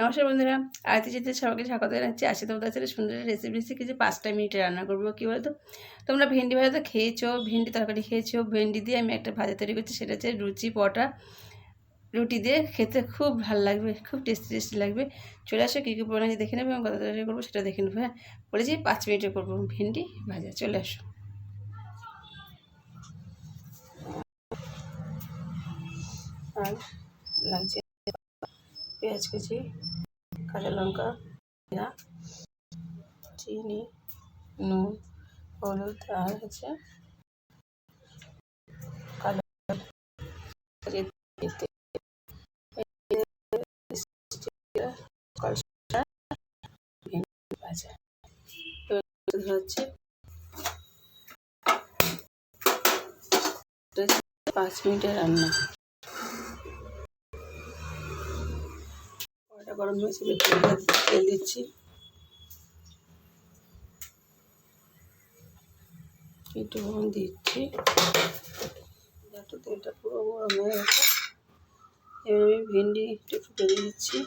নমস্কার বন্ধুরা, আরতি যেতে সবাইকে স্বাগত জানাচ্ছি। আশা তোমাদের কাছে সুন্দর রেসিপি শিখেছি। 5টা মিনিটে রান্না করবো। কী বলতো, তোমরা ভেন্ডি ভাজা তো খেয়েছো, ভেন্ডি তরকারি খেয়েছো। ভেন্ডি দিয়ে আমি একটা ভাজা তৈরি করছি, সেটা হচ্ছে লুচি পরোটা। রুটি দিয়ে খেতে খুব ভালো লাগবে, খুব টেস্টি লাগবে। চলে আসো, কী কী প্রণালী দেখে নেবে এবং কত তৈরি করবো সেটা দেখে নেবো। হ্যাঁ, বলেছি 5 মিনিটে করবো ভেন্ডি ভাজা। চলে আসো। আর লাগছে পেঁয়াজ কুচি, কাঁচা লঙ্কা, চিনি, নুন, হলুদ, আর হচ্ছে কালো ভাজা হচ্ছে 5 মিনিটের রান্না। কড়াইটা গরম হয়েছে, তেল দিচ্ছি। একটু লবণ দিচ্ছি, একটু তেলটা পুরো গরম হয়ে গেছে। এবার আমি ভেন্ডি একটু ফুটে দিচ্ছি।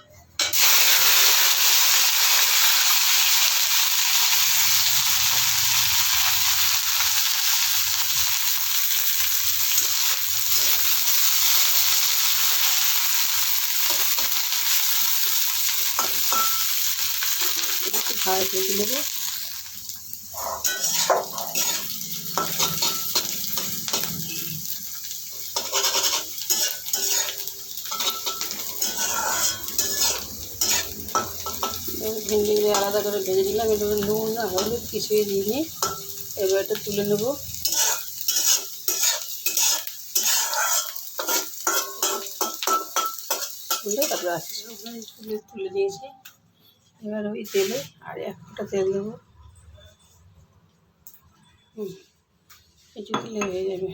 একটু ভাজা ভেজে নেবো। ভেন্ডিগুলো আলাদা করে ভেজে দিলাম। এবার নুন আর হলুদ কিছুই দিইনি। এবার এটা তুলে নেবো। তুলে তারপরে তুলে নিয়েছি। এবার ওই তেলে আর 1 ফোঁটা তেল দেবো। কিছু দিলে হয়ে যাবে।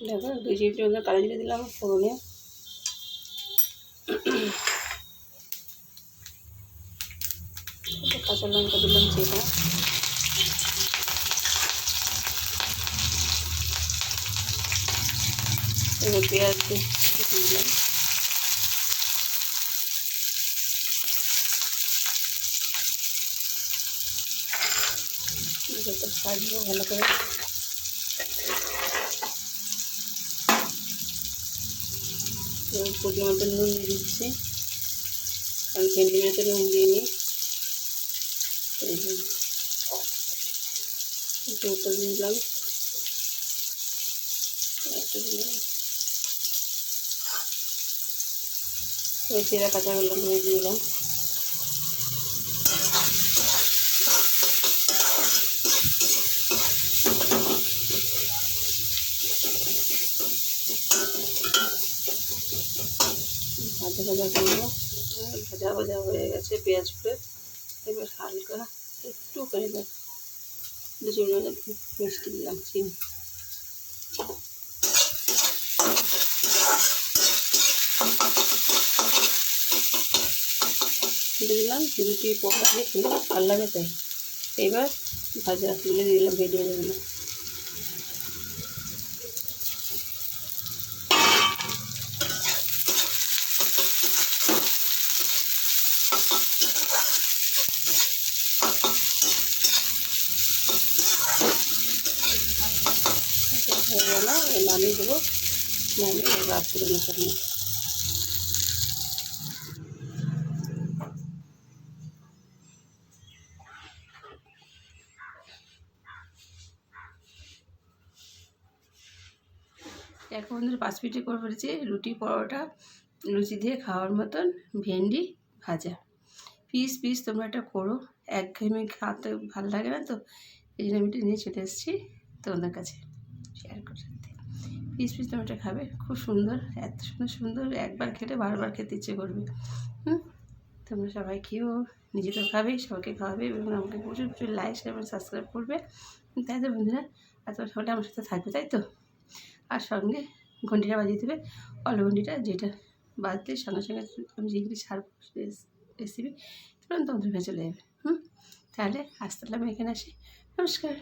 দেখো 2 চিমটি মতো কালো জিরে দিলাম ফোড়নে। কাঁচা লঙ্কা দিলাম চেরা। এবার পেঁয়াজ দিলাম। এগুলো ভাজবো ভালো করে। পরিমাণ মতো নুন দিয়ে দিচ্ছি, কারণ ভেন্ডি মেয়েতে নুন দিইনি। জলটা দিয়ে দিলাম, চেরা কাঁচা লঙ্কা দিয়ে দিলাম। ভাজা হয়ে গেছে পেঁয়াজগুলো। এবার হালকা একটু করে 2 চিমটি মিষ্টি দিলাম, চিনি। দিলাম রুটি পকোড়া দিয়ে খেলে ভালো লাগে তাই। এবার ভাজা তুলে দিলাম, ভেজে দিলাম। হয়ে গেল, নামিয়ে দেবো। নামিয়ে রাত করে মেশানো। এখন বন্ধুরা 5 মিনিটে করে ফেলেছি রুটি পরোটা, লুচি দিয়ে খাওয়ার মতন ভেন্ডি ভাজা। পিস তোমরা এটা করো, একঘেয়েমি খাওয়াতে ভালো লাগে না তো, এই জন্য আমি এটা নিয়ে চলে এসেছি তোমাদের কাছে শেয়ার করতে। পিস তোমরা এটা খাবে, খুব সুন্দর, এত সুন্দর একবার খেলে বারবার খেতে ইচ্ছে করবে। তোমরা সবাই খেয়েও, নিজে তো খাবেই, সবাইকে খাওয়াবে এবং আমাকে প্রচুর লাইক শেয়ার এবং সাবস্ক্রাইব করবে। তাই তো বন্ধুরা, আর তোমরা সবাই আমার সাথে থাকবে, তাই তো। আর সঙ্গে ঘন্টিটা বাজিয়ে দেবে, অল ঘন্টিটা, যেটা বাজলে সঙ্গে আমি যেগুলি ছাড়বো রেসিপি তুরন্ত তোমাদের কাছে চলে যাবে। তাহলে আজ তাহলে আমি এখানে আসি। নমস্কার।